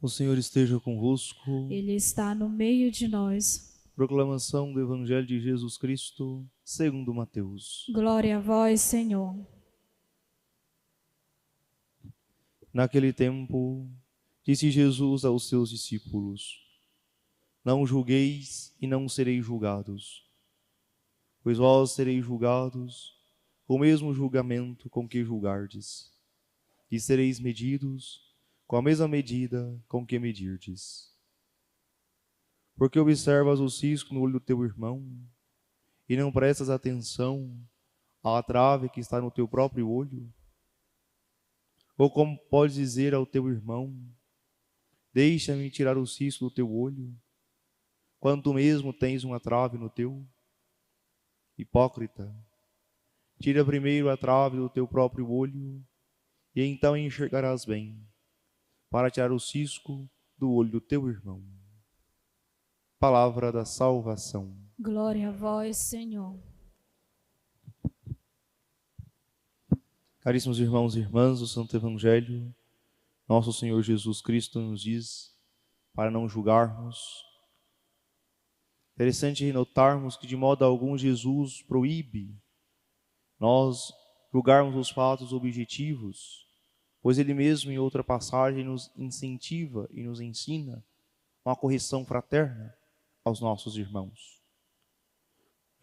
O Senhor esteja convosco. Ele está no meio de nós. Proclamação do Evangelho de Jesus Cristo, segundo Mateus. Glória a vós, Senhor. Naquele tempo, disse Jesus aos seus discípulos: Não julgueis e não sereis julgados, pois vós sereis julgados com o mesmo julgamento com que julgardes, e sereis medidos com a mesma medida com que medirdes. Porque observas o cisco no olho do teu irmão, e não prestas atenção à trave que está no teu próprio olho? Ou como podes dizer ao teu irmão: Deixa-me tirar o cisco do teu olho, quando tu mesmo tens uma trave no teu? Hipócrita, tira primeiro a trave do teu próprio olho, e então enxergarás bem, para tirar o cisco do olho do teu irmão. Palavra da salvação. Glória a vós, Senhor. Caríssimos irmãos e irmãs, o Santo Evangelho, nosso Senhor Jesus Cristo nos diz para não julgarmos. Interessante notarmos que de modo algum Jesus proíbe nós julgarmos os fatos objetivos, pois ele mesmo em outra passagem nos incentiva e nos ensina uma correção fraterna aos nossos irmãos.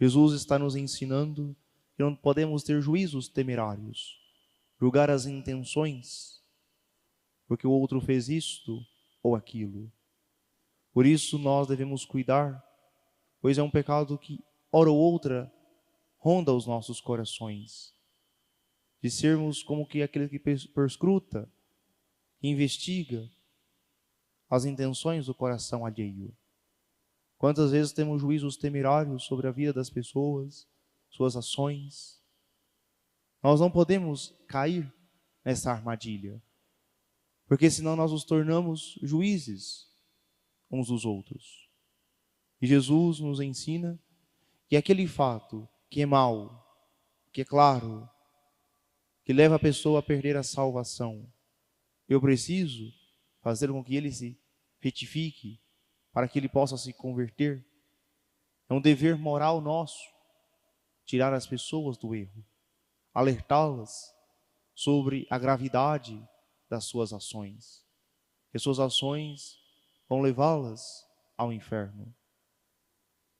Jesus está nos ensinando que não podemos ter juízos temerários, julgar as intenções, porque o outro fez isto ou aquilo. Por isso nós devemos cuidar, pois é um pecado que, hora ou outra, ronda os nossos corações, de sermos como que aquele que perscruta, que investiga as intenções do coração alheio. Quantas vezes temos juízos temerários sobre a vida das pessoas, suas ações? Nós não podemos cair nessa armadilha, porque senão nós nos tornamos juízes uns dos outros. E Jesus nos ensina que aquele fato que é mau, que é claro, que leva a pessoa a perder a salvação, eu preciso fazer com que ele se retifique, para que ele possa se converter. É um dever moral nosso tirar as pessoas do erro, alertá-las sobre a gravidade das suas ações, que suas ações vão levá-las ao inferno.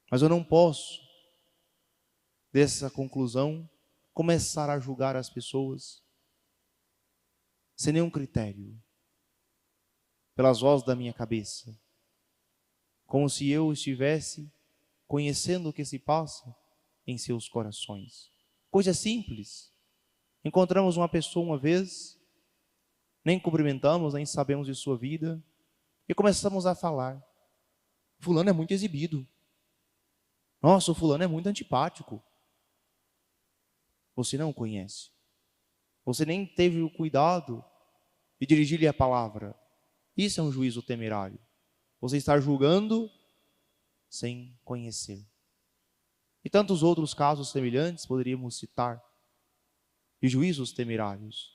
Mas eu não posso, dessa conclusão, começar a julgar as pessoas sem nenhum critério, pelas vozes da minha cabeça, como se eu estivesse conhecendo o que se passa em seus corações. Coisa simples. Encontramos uma pessoa uma vez, nem cumprimentamos, nem sabemos de sua vida, e começamos a falar: fulano é muito exibido. Nossa, o fulano é muito antipático. Você não o conhece. Você nem teve o cuidado de dirigir-lhe a palavra. Isso é um juízo temerário. Você está julgando sem conhecer. E tantos outros casos semelhantes poderíamos citar de juízos temerários.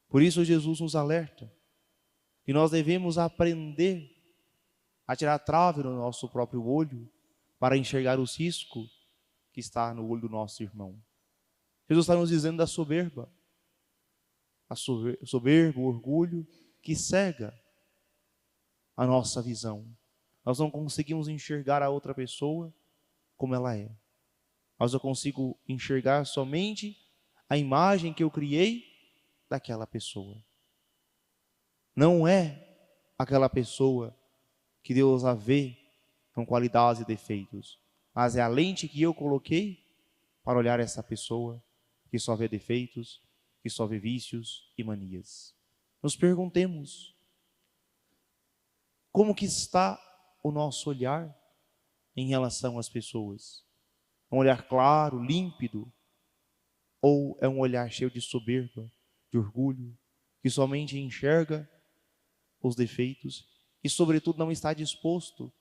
Por isso Jesus nos alerta que nós devemos aprender a tirar a trave no nosso próprio olho para enxergar o cisco que está no olho do nosso irmão. Jesus está nos dizendo da soberba. A soberba, o orgulho que cega a nossa visão. Nós não conseguimos enxergar a outra pessoa como ela é. Mas eu consigo enxergar somente a imagem que eu criei daquela pessoa. Não é aquela pessoa que Deus a vê com qualidades e defeitos, mas é a lente que eu coloquei para olhar essa pessoa que só vê defeitos, que só vê vícios e manias. Nos perguntemos: como que está o nosso olhar em relação às pessoas? Um olhar claro, límpido? Ou é um olhar cheio de soberba, de orgulho, que somente enxerga os defeitos e, sobretudo, não está disposto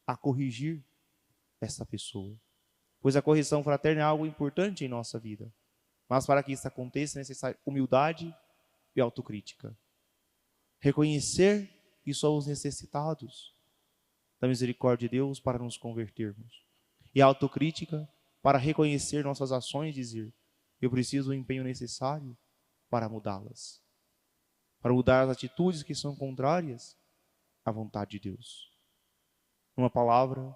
a corrigir essa pessoa? Pois a correção fraterna é algo importante em nossa vida. Mas para que isso aconteça é necessária humildade e autocrítica. Reconhecer e só os necessitados da misericórdia de Deus para nos convertermos. E a autocrítica para reconhecer nossas ações e dizer: eu preciso do empenho necessário para mudá-las. Para mudar as atitudes que são contrárias à vontade de Deus. Uma palavra,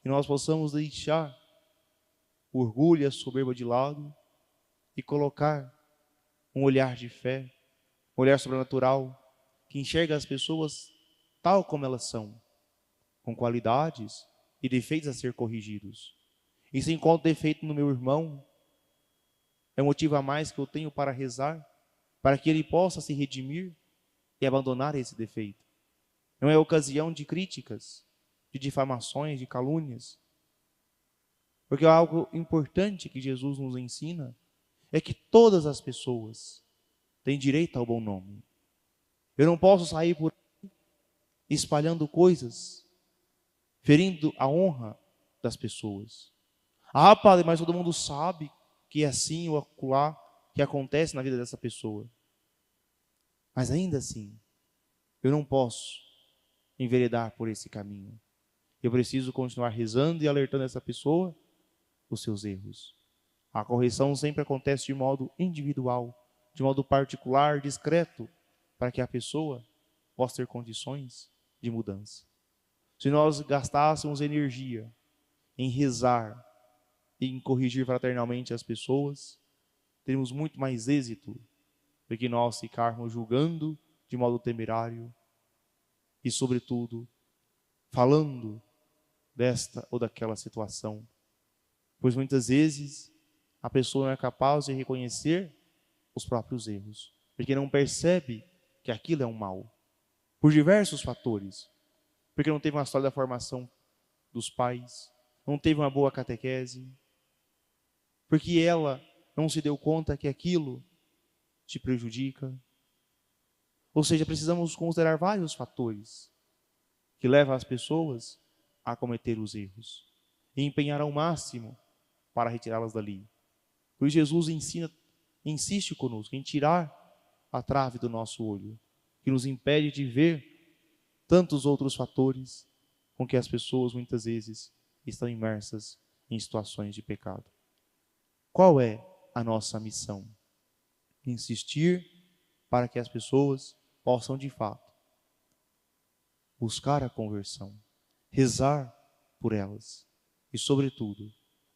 que nós possamos deixar o orgulho e a soberba de lado e colocar um olhar de fé, um olhar sobrenatural, que enxerga as pessoas tal como elas são, com qualidades e defeitos a ser corrigidos. E se encontro defeito no meu irmão, é um motivo a mais que eu tenho para rezar, para que ele possa se redimir e abandonar esse defeito. Não é ocasião de críticas, de difamações, de calúnias. Porque algo importante que Jesus nos ensina é que todas as pessoas têm direito ao bom nome. Eu não posso sair por aí espalhando coisas, ferindo a honra das pessoas. Ah, padre, mas todo mundo sabe que é assim ou acolá que acontece na vida dessa pessoa. Mas ainda assim, eu não posso enveredar por esse caminho. Eu preciso continuar rezando e alertando essa pessoa dos seus erros. A correção sempre acontece de modo individual, de modo particular, discreto, para que a pessoa possa ter condições de mudança. Se nós gastássemos energia em rezar e em corrigir fraternalmente as pessoas, teríamos muito mais êxito do que nós ficarmos julgando de modo temerário e, sobretudo, falando desta ou daquela situação. Pois muitas vezes a pessoa não é capaz de reconhecer os próprios erros, porque não percebe que aquilo é um mal, por diversos fatores. Porque não teve uma sólida formação dos pais, não teve uma boa catequese, porque ela não se deu conta que aquilo te prejudica. Ou seja, precisamos considerar vários fatores que levam as pessoas a cometer os erros e empenhar ao máximo para retirá-las dali. Por isso Jesus insiste conosco em tirar a trave do nosso olho, que nos impede de ver tantos outros fatores com que as pessoas muitas vezes estão imersas em situações de pecado. Qual é a nossa missão? Insistir para que as pessoas possam de fato buscar a conversão, rezar por elas e, sobretudo,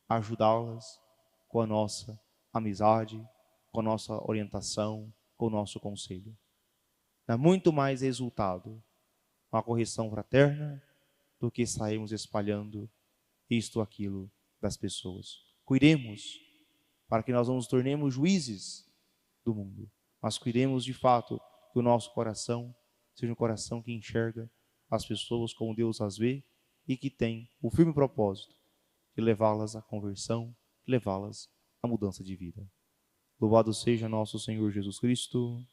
ajudá-las com a nossa amizade, com a nossa orientação, com o nosso conselho. Dá muito mais resultado uma correção fraterna do que sairmos espalhando isto ou aquilo das pessoas. Cuidemos para que nós não nos tornemos juízes do mundo, mas cuidemos de fato que o nosso coração seja um coração que enxerga as pessoas como Deus as vê e que tem o firme propósito de levá-las à conversão, de levá-las à mudança de vida. Louvado seja nosso Senhor Jesus Cristo.